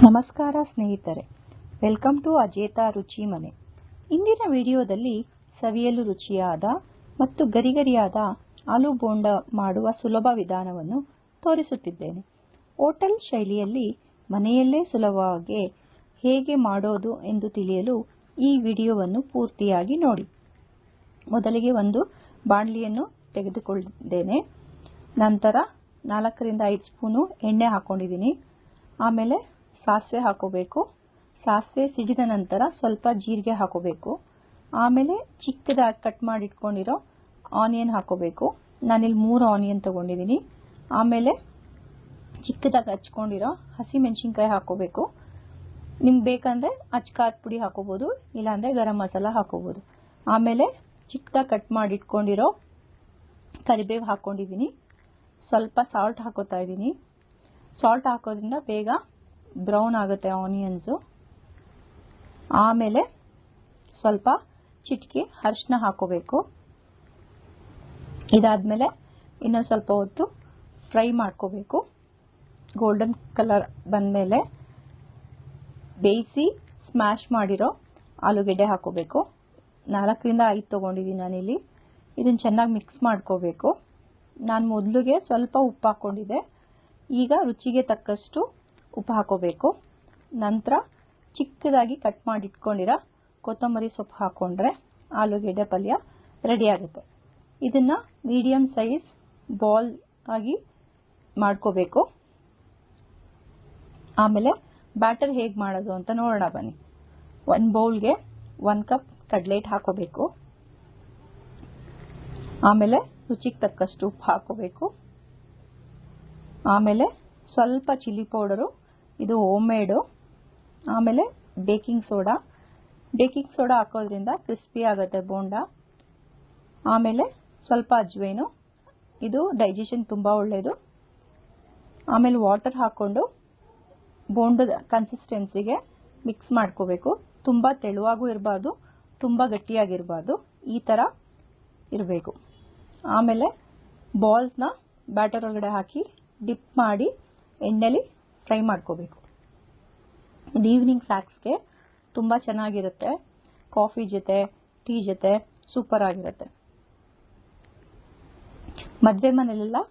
ನಮಸ್ಕಾರ ಸ್ನೇಹಿತರೆ, welcome to ಅಜೇತಾ ರುಚಿ ಮನೆ. ಇಂದಿನ ವಿಡಿಯೋದಲ್ಲಿ ಸವಿಯಲು ರುಚಿಯಾದ ಮತ್ತು ಗರಿಗರಿಯಾದ ಆಲೂ ಬೋಂಡ ಮಾಡುವ ಸುಲಭ ವಿಧಾನವನ್ನು ತೋರಿಸುತ್ತಿದ್ದೇನೆ. ಹೋಟೆಲ್ ಶೈಲಿಯಲ್ಲಿ ಮನೆಯಲ್ಲೇ ಸುಲಭವಾಗಿ ಹೇಗೆ ಮಾಡೋದು ಎಂದು ತಿಳಿಯಲು ಈ ವಿಡಿಯೋವನ್ನು ಪೂರ್ತಿಯಾಗಿ ನೋಡಿ. ಮೊದಲಿಗೆ ಒಂದು ಬಾಣಲಿಯನ್ನು ತೆಗೆದುಕೊಂಡಿದ್ದೇನೆ. ನಂತರ 4 ರಿಂದ 5 ಸ್ಪೂನು ಎಣ್ಣೆ ಹಾಕೊಂಡಿದ್ದೀನಿ. ಆಮೇಲೆ ಸಾಸಿವೆ ಹಾಕೋಬೇಕು. ಸಾಸಿವೆ ಸಿಡಿದ ನಂತರ ಸ್ವಲ್ಪ ಜೀರಿಗೆ ಹಾಕೋಬೇಕು. ಆಮೇಲೆ ಚಿಕ್ಕದಾಗಿ ಕಟ್ ಮಾಡಿ ಇಟ್ಕೊಂಡಿರೋ ಆನಿಯನ್ ಹಾಕೋಬೇಕು. ನಾನಿಲ್ಲಿ 3 ಆನಿಯನ್ ತಗೊಂಡಿದ್ದೀನಿ. ಆಮೇಲೆ ಚಿಕ್ಕದಾಗಿ ಹಚ್ಕೊಂಡಿರೋ ಹಸಿಮೆಣಸಿನ್ಕಾಯಿ ಹಾಕೋಬೇಕು. ನಿಮ್ಗೆ ಬೇಕಂದರೆ ಅಚ್ಕಾರದ ಪುಡಿ ಹಾಕೋಬೋದು, ಇಲ್ಲಾಂದರೆ ಗರಂ ಮಸಾಲ ಹಾಕೋಬೋದು. ಆಮೇಲೆ ಚಿಕ್ಕದಾಗಿ ಕಟ್ ಮಾಡಿ ಇಟ್ಕೊಂಡಿರೋ ಕರಿಬೇವು ಹಾಕ್ಕೊಂಡಿದ್ದೀನಿ. ಸ್ವಲ್ಪ ಸಾಲ್ಟ್ ಹಾಕೋತಾ ಇದ್ದೀನಿ. ಸಾಲ್ಟ್ ಹಾಕೋದ್ರಿಂದ ಬೇಗ ಬ್ರೌನ್ ಆಗುತ್ತೆ ಆನಿಯನ್ಸು. ಆಮೇಲೆ ಸ್ವಲ್ಪ ಚಿಟಿಕೆ ಅರಿಶಿನ ಹಾಕೋಬೇಕು. ಇದಾದ್ಮೇಲೆ ಇನ್ನೊಂದು ಸ್ವಲ್ಪ ಹೊತ್ತು ಫ್ರೈ ಮಾಡ್ಕೋಬೇಕು. ಗೋಲ್ಡನ್ ಕಲರ್ ಬಂದಮೇಲೆ ಬೇಯಿಸಿ ಸ್ಮ್ಯಾಶ್ ಮಾಡಿರೋ ಆಲೂಗೆಡ್ಡೆ ಹಾಕೋಬೇಕು. 4 ರಿಂದ 5 ತೊಗೊಂಡಿದ್ದೀನಿ ನಾನಿಲ್ಲಿ. ಇದನ್ನು ಚೆನ್ನಾಗಿ ಮಿಕ್ಸ್ ಮಾಡ್ಕೋಬೇಕು. ನಾನು ಮೊದಲಿಗೆ ಸ್ವಲ್ಪ ಉಪ್ಪು ಹಾಕ್ಕೊಂಡಿದ್ದೆ. ಈಗ ರುಚಿಗೆ ತಕ್ಕಷ್ಟು ಉಪ್ಪು ಹಾಕೋಬೇಕು. ನಂತರ ಚಿಕ್ಕದಾಗಿ ಕಟ್ ಮಾಡಿ ಇಟ್ಕೊಂಡಿರೋ ಕೊತ್ತಂಬರಿ ಸೊಪ್ಪು ಹಾಕ್ಕೊಂಡ್ರೆ ಆಲೂಗೆಡ್ಡೆ ಪಲ್ಯ ರೆಡಿ ಆಗುತ್ತೆ. ಇದನ್ನು ಮೀಡಿಯಮ್ ಸೈಜ್ ಬಾಲ್ ಆಗಿ ಮಾಡ್ಕೋಬೇಕು. ಆಮೇಲೆ ಬ್ಯಾಟರ್ ಹೇಗೆ ಮಾಡೋದು ಅಂತ ನೋಡೋಣ ಬನ್ನಿ. 1 ಬೌಲ್ಗೆ 1 ಕಪ್ ಕಡಲೆ ಹಿಟ್ಟು ಹಾಕೋಬೇಕು. ಆಮೇಲೆ ರುಚಿಗೆ ತಕ್ಕಷ್ಟು ಉಪ್ಪು ಹಾಕೋಬೇಕು. ಆಮೇಲೆ ಸ್ವಲ್ಪ ಚಿಲ್ಲಿ ಪೌಡರು, ಇದು ಹೋಮ್ ಮೇಡು. ಆಮೇಲೆ ಬೇಕಿಂಗ್ ಸೋಡಾ ಹಾಕೋದ್ರಿಂದ ಕ್ರಿಸ್ಪಿ ಆಗುತ್ತೆ ಬೋಂಡ. ಆಮೇಲೆ ಸ್ವಲ್ಪ ಅಜ್ವೈನು, ಇದು ಡೈಜೆಷನ್ ತುಂಬ ಒಳ್ಳೆಯದು. ಆಮೇಲೆ ವಾಟರ್ ಹಾಕ್ಕೊಂಡು ಬೋಂಡದ ಕನ್ಸಿಸ್ಟೆನ್ಸಿಗೆ ಮಿಕ್ಸ್ ಮಾಡ್ಕೋಬೇಕು. ತುಂಬ ತೆಳುವಾಗೂ ಇರಬಾರ್ದು, ತುಂಬ ಗಟ್ಟಿಯಾಗಿರಬಾರ್ದು, ಈ ಥರ ಇರಬೇಕು. ಆಮೇಲೆ ಬಾಲ್ಸ್ನ ಬ್ಯಾಟರ್ ಒಳಗಡೆ ಹಾಕಿ ಡಿಪ್ ಮಾಡಿ ಎಣ್ಣೆಲಿ ಫ್ರೈ ಮಾಡ್ಕೋಬೇಕು. ಇದು ಈವ್ನಿಂಗ್ ಸ್ನ್ಯಾಕ್ಸ್ಗೆ ತುಂಬ ಚೆನ್ನಾಗಿರುತ್ತೆ. ಕಾಫಿ ಜೊತೆ, ಟೀ ಜೊತೆ ಸೂಪರ್ ಆಗಿರುತ್ತೆ. ಮದುವೆ ಮನೆಯಲ್ಲೆಲ್ಲ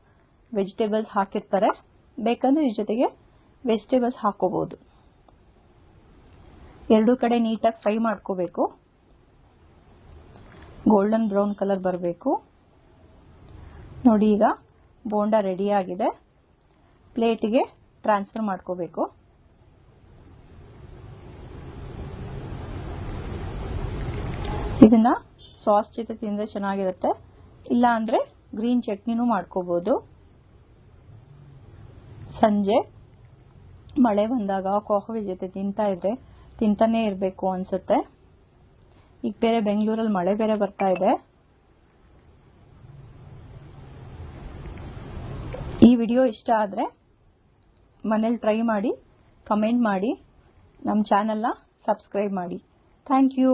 ವೆಜಿಟೇಬಲ್ಸ್ ಹಾಕಿರ್ತಾರೆ, ಬೇಕಂದ್ರೆ ಇದ್ರ ಜೊತೆಗೆ ವೆಜಿಟೇಬಲ್ಸ್ ಹಾಕೋಬಹುದು. ಎರಡೂ ಕಡೆ ನೀಟಾಗಿ ಫ್ರೈ ಮಾಡ್ಕೋಬೇಕು. ಗೋಲ್ಡನ್ ಬ್ರೌನ್ ಕಲರ್ ಬರಬೇಕು. ನೋಡಿ, ಈಗ ಬೋಂಡ ರೆಡಿ ಆಗಿದೆ. ಪ್ಲೇಟಿಗೆ ಟ್ರಾನ್ಸ್ಫರ್ ಮಾಡ್ಕೋಬೇಕು. ಇದನ್ನ ಸಾಸ್ ಜೊತೆ ತಿಂದರೆ ಚೆನ್ನಾಗಿರುತ್ತೆ, ಇಲ್ಲ ಅಂದರೆ ಗ್ರೀನ್ ಚಟ್ನಿನೂ ಮಾಡ್ಕೋಬೋದು. ಸಂಜೆ ಮಳೆ ಬಂದಾಗ ಕಾಫಿ ಜೊತೆ ತಿಂತಾನೇ ಇರಬೇಕು ಅನ್ಸುತ್ತೆ. ಈಗ ಬೇರೆ ಬೆಂಗಳೂರಲ್ಲಿ ಮಳೆ ಬೇರೆ ಬರ್ತಾ ಇದೆ. ಈ ವಿಡಿಯೋ ಇಷ್ಟ ಆದರೆ ಮನೇಲಿ ಟ್ರೈ ಮಾಡಿ, ಕಮೆಂಟ್ ಮಾಡಿ, ನಮ್ಮ ಚಾನಲ್ನ ಸಬ್ಸ್ಕ್ರೈಬ್ ಮಾಡಿ. Thank you.